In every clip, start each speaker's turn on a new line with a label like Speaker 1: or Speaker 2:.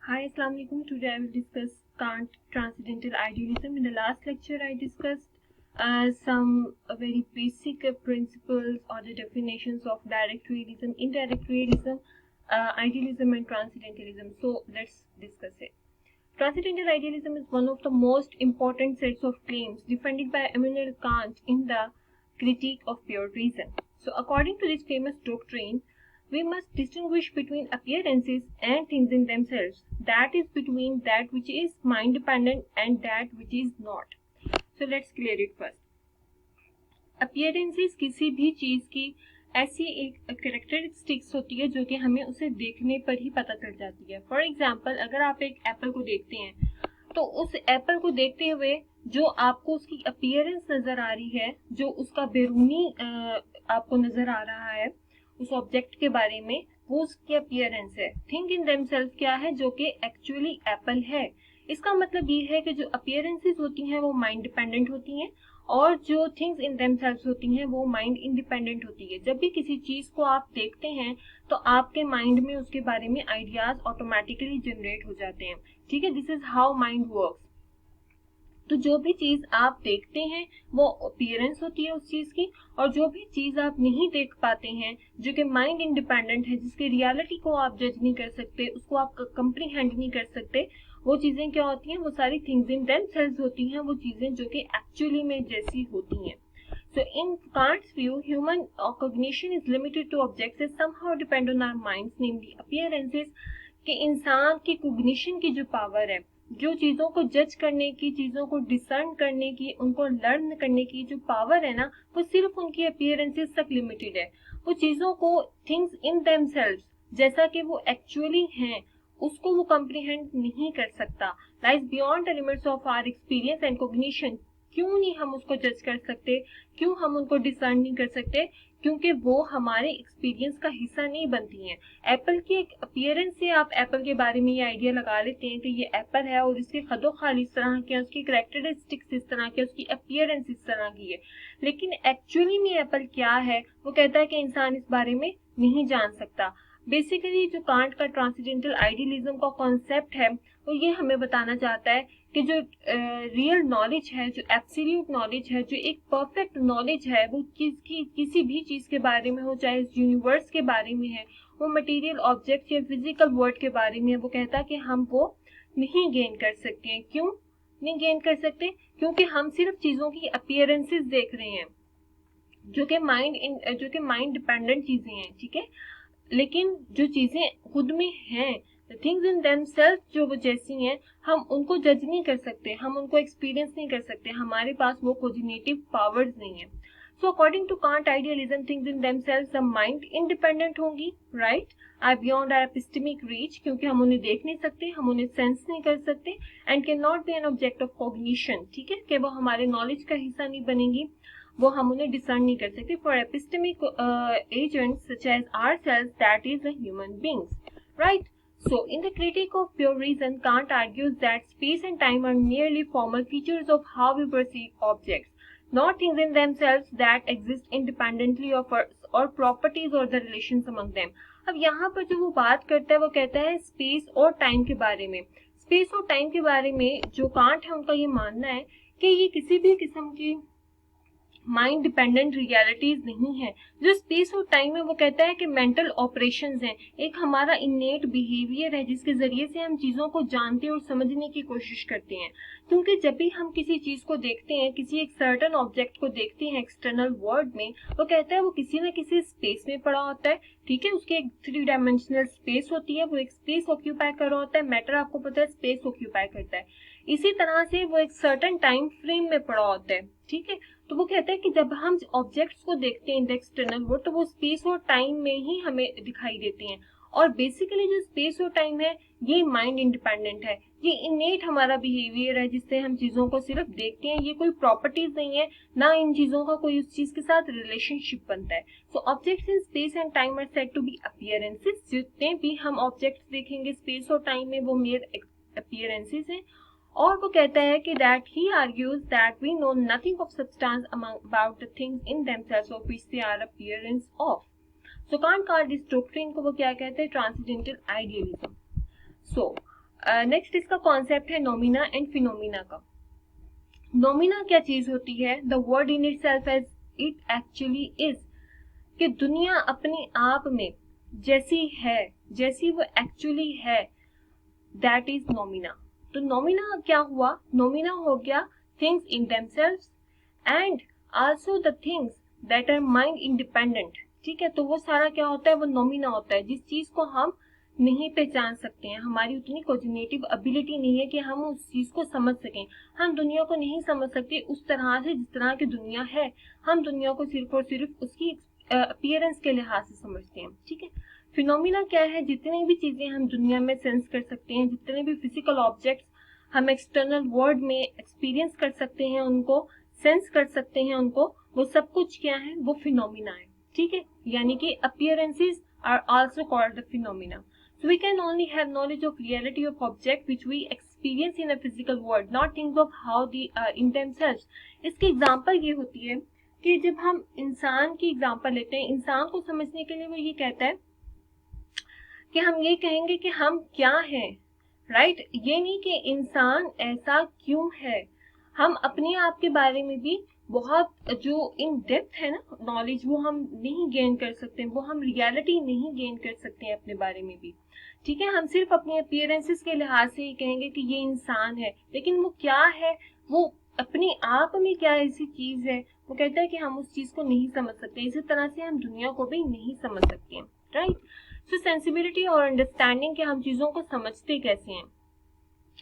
Speaker 1: Hi, Assalamu alaikum. Today I will discuss Kant Transcendental Idealism. In the last lecture, I discussed some very basic principles or the definitions of direct realism, indirect realism, idealism, and transcendentalism. So let's discuss it. Transcendental idealism is one of the most important sets of claims defended by Immanuel Kant in the Critique of Pure Reason. So, according to this famous doctrine, we must distinguish between appearances and things in themselves. That is, between that which is mind dependent and that which is not. So, let's clear it first. Appearances किसी भी चीज की ऐसी एक characteristics होती है जो कि हमें उसे देखने पर ही पता चल जाती है. फॉर एग्जाम्पल, अगर आप एक एप्पल को देखते हैं तो उस एप्पल को देखते हुए जो आपको उसकी अपीयरेंस नजर आ रही है, जो उसका बैरूनी आपको नजर आ रहा है उस ऑब्जेक्ट के बारे में, वो उसकी अपीयरेंस है. थिंग इन देमसेल्फ क्या है? जो कि एक्चुअली एप्पल है. इसका मतलब ये है कि जो अपीयरेंसेस होती हैं वो माइंड डिपेंडेंट होती हैं और जो थिंग्स इन देमसेल्व्स होती हैं वो माइंड इंडिपेंडेंट होती है. जब भी किसी चीज को आप देखते हैं तो आपके माइंड में उसके बारे में आइडियाज ऑटोमेटिकली जनरेट हो जाते हैं. ठीक है, this is how mind works. तो जो भी चीज आप देखते हैं वो अपीयरेंस होती है उस चीज की, और जो भी चीज आप नहीं देख पाते हैं जो कि माइंड इंडिपेंडेंट है, जिसकी रियलिटी को आप जज नहीं कर सकते, उसको आप कंप्रीहेंड नहीं कर सकते, वो चीजें क्या होती हैं? वो सारी थिंग्स इन देमसेल्व्स होती हैं, वो चीजें जो कि एक्चुअली में जैसी होती हैं. So in Kant's view, human cognition is limited to objects that somehow depend on our minds, namely appearances. कि इंसान की कॉग्निशन की जो पावर है, जो चीजों को जज करने की, चीजों को डिसर्न करने की, उनको लर्न करने की जो पावर है ना, वो सिर्फ उनकी अपीयरेंसेस तक लिमिटेड है. वो चीजों को थिंग्स इन देमसेल्व्स जैसा कि वो एक्चुअली हैं उसको वो कंप्रीहेंड नहीं कर सकता. Lies beyond the limits of our experience and cognition. क्यों नहीं हम उसको जज कर सकते? क्यों हम उनको डिसर्न नहीं कर सकते? क्योंकि वो हमारे एक्सपीरियंस का हिस्सा नहीं बनती हैं. एप्पल की एक अपीयरेंस से आप एप्पल के बारे में ये आइडिया लगा लेते हैं कि ये एप्पल है और इसके खदो खाल इस तरह के, उसकी कैरेक्टरिस्टिक्स इस तरह के, उसकी अपीयरेंस इस तरह की है. लेकिन एक्चुअली में एप्पल क्या है वो कहता है कि इंसान इस बारे में नहीं जान सकता. बेसिकली जो कांट का ट्रांसेंडेंटल आइडियलिज्म का कॉन्सेप्ट है वो ये हमें बताना चाहता है कि जो रियल नॉलेज है, जो एब्सोल्यूट नॉलेज है, जो एक परफेक्ट नॉलेज है, वो किसी भी चीज के बारे में हो, चाहे इस यूनिवर्स के बारे में है, वो मटेरियल ऑब्जेक्ट या फिजिकल वर्ल्ड के बारे में है, वो कहता है कि हम वो नहीं गेन कर सकते हैं. क्यों नहीं गेन कर सकते? क्योंकि हम सिर्फ चीजों की अपीयरेंसेस देख रहे हैं जो कि माइंड डिपेंडेंट चीजें हैं. ठीक है, लेकिन जो चीजें खुद में हैं, थिंग्स इन देमसेल्फ जो वो जैसी हैं, हम उनको जज नहीं कर सकते, हम उनको एक्सपीरियंस नहीं कर सकते, हमारे पास वो कोजिनेटिव पावर्स नहीं है. So according to Kant idealism, things in themselves the mind independent होंगी, right, are beyond our epistemic reach, क्योंकि हम उन्हें देख नहीं सकते, हम उन्हें सेंस नहीं कर सकते, and can not be an object of cognition. ठीक है, कि वो हमारे नॉलेज का हिस्सा नहीं बनेंगी, वो हम उन्हें डिसर्न नहीं कर सकते. For epistemic agents such as ourselves, that is the human beings, right? So in the Critique of Pure Reason, Kant argues that space and time are merely formal features of how we perceive objects, not things in themselves that exist independently of us, or properties or the relations among them. अब यहाँ पर जो वो बात करता है वो कहता है स्पेस और टाइम के बारे में. स्पेस और टाइम के बारे में जो कांट है उनका ये मानना है कि ये किसी भी किस्म की माइंड डिपेंडेंट रियलिटीज नहीं है. जो स्पेस और टाइम है वो कहता है कि मेंटल ऑपरेशंस हैं, एक हमारा इनेट बिहेवियर है जिसके जरिए से हम चीजों को जानते और समझने की कोशिश करते हैं. क्योंकि जब भी हम किसी चीज को देखते हैं, किसी एक सर्टन ऑब्जेक्ट को देखते हैं एक्सटर्नल वर्ल्ड में, वो कहता है वो किसी न किसी स्पेस में पड़ा होता है. ठीक है, उसकी एक 3 डायमेंशनल स्पेस होती है, वो एक स्पेस ऑक्यूपाई कर रहा होता है. मैटर आपको पता है स्पेस ऑक्यूपाई करता है. इसी तरह से वो एक सर्टन टाइम फ्रेम में पड़ा होता है. ठीक है, तो वो कहता है कि जब हम ऑब्जेक्ट्स को देखते हैं इन द एक्सटर्नल वर्ल्ड तो वो स्पेस और टाइम में ही हमें दिखाई देते हैं. और बेसिकली जो स्पेस और टाइम है ये माइंड इंडिपेंडेंट है, ये इनेट हमारा बिहेवियर है जिससे हम चीजों को सिर्फ देखते हैं. ये कोई प्रॉपर्टीज नहीं है, ना इन चीजों का कोई उस चीज के साथ रिलेशनशिप बनता है. So objects in space and time are said to be appearances. जितने भी हम ऑब्जेक्ट्स देखेंगे स्पेस और टाइम में वो मेयर अपीयरेंसेस हैं. और वो कहता है कि that he argues that we know nothing of substance about the things in themselves of which they are appearance of. So Kant called this doctrine को वो क्या कहते हैं? Transcendental idealism. So नेक्स्ट इसका कॉन्सेप्ट है नोमिना एंड फिनोमिना का। नोमिना क्या चीज होती है? The word in itself as it actually is, कि दुनिया अपने आप में जैसी है, जैसी वो एक्चुअली है, दैट इज नोमिना। तो नोमिना क्या हुआ? नोमिना हो गया things in themselves and also the things that are mind independent. ठीक है, तो वो सारा क्या होता है? वो नोमिना होता है। जिस चीज को हम नहीं पहचान सकते हैं, हमारी उतनी कॉग्निटिव एबिलिटी नहीं है कि हम उस चीज को समझ सकें। हम दुनिया को नहीं समझ सकते उस तरह से जिस तरह की दुनिया है। हम दुनिया को सिर्फ और सिर्फ उसकी अपीयरेंस के लिहाज से समझते हैं। ठीक है, फिनोमिना क्या है? जितनी भी चीजें हम दुनिया में सेंस कर सकते हैं, जितने भी फिजिकल ऑब्जेक्ट्स हम एक्सटर्नल वर्ल्ड में एक्सपीरियंस कर सकते हैं, उनको सेंस कर सकते हैं, उनको, वो सब कुछ क्या है? वो फिनोमिना है। ठीक है, यानी कि appearances are also called the phenomena. So we can only have knowledge of reality of object which we experience in a physical world, not things of how they are in themselves. इसकी example ये होती है कि जब हम इंसान की example लेते हैं, इंसान को समझने के लिए वो ये कहता है कि हम ये कहेंगे कि हम क्या हैं, राइट? ये नहीं कि इंसान ऐसा क्यों है। हम अपने आप के बारे में भी बहुत जो इन डेप्थ है ना नॉलेज, वो हम नहीं गेन कर सकते, वो हम रियलिटी नहीं गेन कर सकते हैं अपने बारे में भी। ठीक है, हम सिर्फ अपने अपीयरेंसेस के लिहाज से ही कहेंगे कि ये इंसान है, लेकिन वो क्या है, वो अपने आप में क्या ऐसी चीज है, वो कहता है कि हम उस चीज को नहीं समझ सकते। इसी तरह से हम दुनिया को भी नहीं समझ सकते हैं, राइट? सो सेंसिबिलिटी और अंडरस्टैंडिंग के हम चीजों को समझते कैसे हैं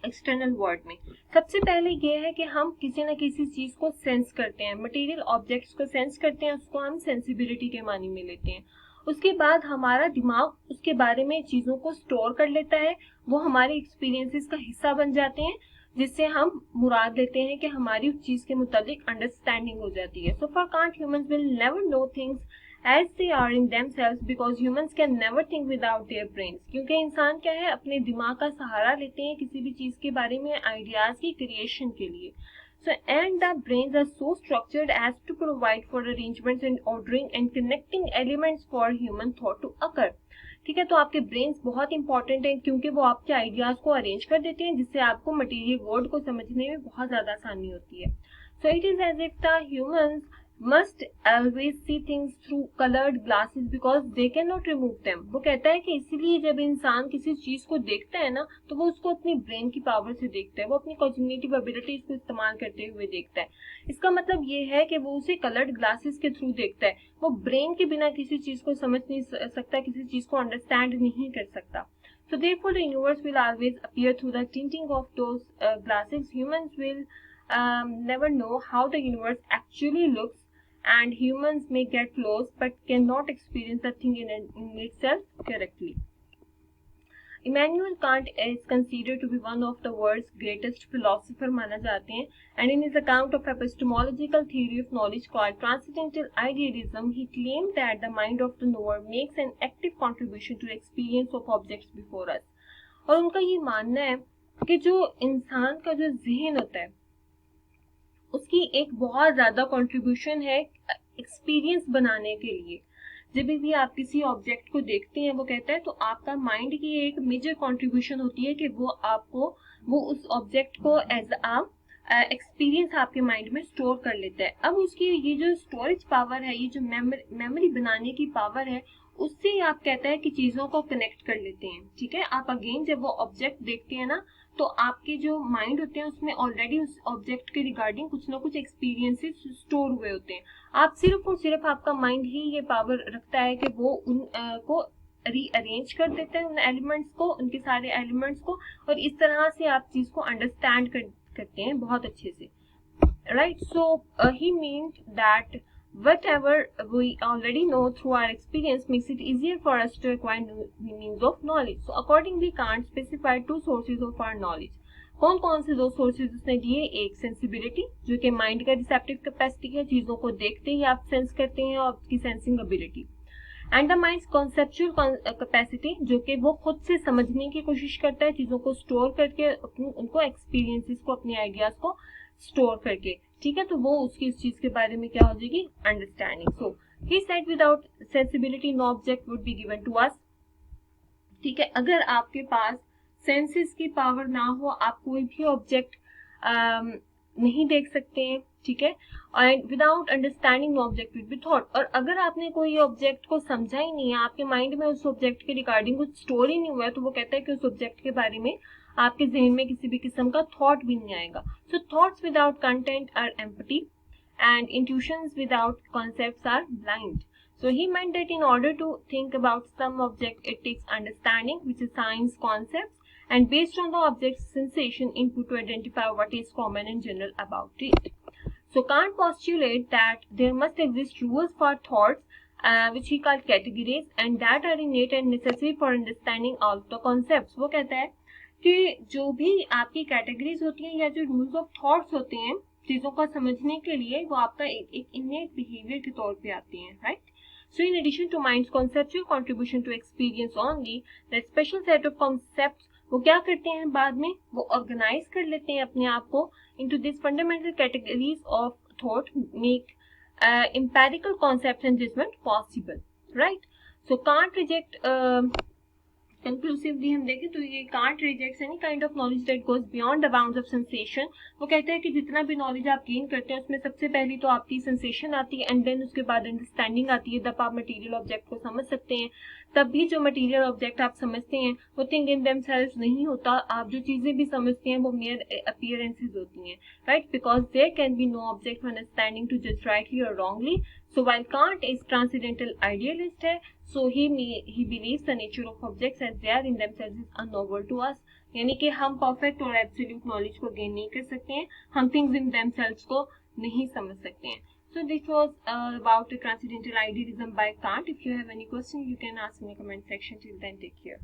Speaker 1: एक्सटर्नल वर्ल्ड में। सबसे पहले ये है कि हम किसी न किसी चीज को सेंस करते हैं, मटेरियल ऑब्जेक्ट्स को सेंस करते हैं, उसको हम सेंसिबिलिटी के मानी में लेते हैं। उसके बाद हमारा दिमाग उसके बारे में चीजों को स्टोर कर लेता है, वो हमारे एक्सपीरियंसेस का हिस्सा बन जाते हैं, जिससे हम मुराद लेते हैं कि हमारी उस चीज के मुताबिक अंडरस्टैंडिंग हो जाती है। So for can't humans will never know things as they are in themselves because humans can never think without their brains। क्योंकि इंसान क्या है? अपने दिमाग का सहारा लेते हैं किसी भी चीज के बारे में आइडियाज की क्रिएशन के लिए। So and the brains are so structured as to provide for arrangements and ordering and connecting elements for human thought to occur। ठीक है, तो आपके ब्रेन्स बहुत इंपॉर्टेंट हैं क्योंकि वो आपके आइडियाज को अरेंज कर देते हैं, जिससे आपको मटेरियल वर्ल्ड को समझने में बहुत ज्यादा आसानी होती है। So it is as if the humans must always see things through colored glasses because they cannot remove them। वो कहता है कि इसीलिए जब इंसान किसी चीज को देखता है ना, तो वो उसको अपनी ब्रेन की पावर से देखता है, वो अपनी कॉग्निटिव एबिलिटीज को इस्तेमाल करते हुए देखता है। इसका मतलब ये है कि वो उसे कलर्ड ग्लासेस के थ्रू देखता है, वो ब्रेन के बिना किसी चीज को समझ नहीं सकता, किसी चीज को अंडरस्टैंड नहीं कर सकता। So therefore the universe will always appear through the tinting of those glasses। Humans will never know how the universe actually looks, and humans may get lost but cannot experience the thing in itself correctly। Immanuel Kant is considered to be one of the world's greatest philosopher माना जाते हैं, and in his account of epistemological theory of knowledge called Transcendental Idealism, he claimed that the mind of the knower makes an active contribution to the experience of objects before us। और उनका ये मानना है कि जो इंसान का जो ज़हन होता है, उसकी एक बहुत ज्यादा कंट्रीब्यूशन है एक्सपीरियंस बनाने के लिए। जब भी आप किसी ऑब्जेक्ट को देखते हैं, वो कहता है, तो आपका माइंड की एक मेजर कंट्रीब्यूशन होती है कि वो आपको, वो उस ऑब्जेक्ट को एज अ एक्सपीरियंस आपके माइंड में स्टोर कर लेता है। अब उसकी ये जो स्टोरेज पावर है, ये जो मेमोरी बनाने की पावर है, उससे आप कहता है कि चीजों को कनेक्ट कर लेते हैं। ठीक है, आप अगेन जब वो ऑब्जेक्ट देखते हैं ना, तो आपके जो माइंड होते हैं उसमें ऑलरेडी उस ऑब्जेक्ट के रिगार्डिंग कुछ ना कुछ एक्सपीरियंसेस स्टोर हुए होते हैं। आप सिर्फ और सिर्फ आपका माइंड ही ये पावर रखता है कि वो उन को रीअरेंज कर देता है, उन एलिमेंट्स को, उनके सारे एलिमेंट्स को, और इस तरह से आप चीज को अंडरस्टैंड करते हैं बहुत अच्छे से, right? So he means that whatever we already know through our experience makes it easier for us to acquire new meanings of knowledge। So accordingly Kant specified two sources of our knowledge। कौन कौन से दो sources उसने दिए? एक sensibility, जो कि mind का रिसेप्टिव कैपेसिटी है, चीजों को देखते ही आप सेंस करते हैं, और आपकी sensing ability. And the minds conceptual capacity, जो कि वो खुद से समझने की कोशिश करता है, चीजों को स्टोर करके, उनको एक्सपीरियंसेस को, अपने आइडियाज को स्टोर करके। ठीक है, तो वो उसकी इस चीज के बारे में क्या हो जाएगी? Understanding. So he said without sensibility no object would be given to us. ठीक है, अगर आपके पास सेंसेस की पावर ना हो, आप कोई भी ऑब्जेक्ट नहीं देख सकते हैं, ठीक है। And without understanding object with be thought, और अगर आपने कोई ऑब्जेक्ट को समझा ही नहीं है, आपके माइंड में उस ऑब्जेक्ट के रिगार्डिंग कुछ स्टोर ही नहीं हुआ है, तो वो कहता है कि उस ऑब्जेक्ट के बारे में आपके जहन में किसी भी किस्म का थॉट भी नहीं आएगा। So thoughts without content are empty and intuitions without concepts are blind. So he meant that in order to think about some object, it takes understanding, which is science concepts, and based on the object's sensation input to identify what is common and general about it. So Kant postulated that there must exist rules for thoughts, which he called categories, and that are innate and necessary for understanding all the concepts. वो कहता है कि जो भी आपकी categories होती हैं या जो रूल्स ऑफ थॉट्स होते हैं चीजों को समझने के लिए, वो आपका एक इनेट बिहेवियर के तौर पे आते हैं, right. So in addition to mind's conceptual contribution to experience only, that special set of concepts वो क्या करते हैं बाद में, वो ऑर्गेनाइज कर लेते हैं अपने आप को into this fundamental categories of thought, make empirical concepts and judgement possible, right. So Kant reject, conclusively हम देखें तो ये Kant rejects any kind of knowledge that goes beyond the bounds of sensation. वो कहते हैं कि जितना भी नॉलेज आप गेन करते हैं उसमें सबसे पहली तो आपकी सेंसेशन आती है एंड देन उसके बाद अंडरस्टैंडिंग आती है, तब आप मटेरियल ऑब्जेक्ट को समझ सकते हैं। तब भी जो मटेरियल ऑब्जेक्ट आप समझते हैं वो थिंग इन देमसेल्व्स नहीं होता, आप जो चीजें भी समझते हैं वो मेयर अपीयरेंसेस होती हैं, right, because there can be no object for understanding to जज राइटली और wrongly. So while Kant is transcendental idealist है, so he believes the nature of objects as they are in themselves is unknowable to us, यानी कि हम perfect और absolute knowledge को gain नहीं कर सकते हैं, हम थिंग्स इन themselves को नहीं समझ सकते हैं। So this was about the transcendental idealism by Kant. If you have any question, you can ask in the comment section. Till then, take care.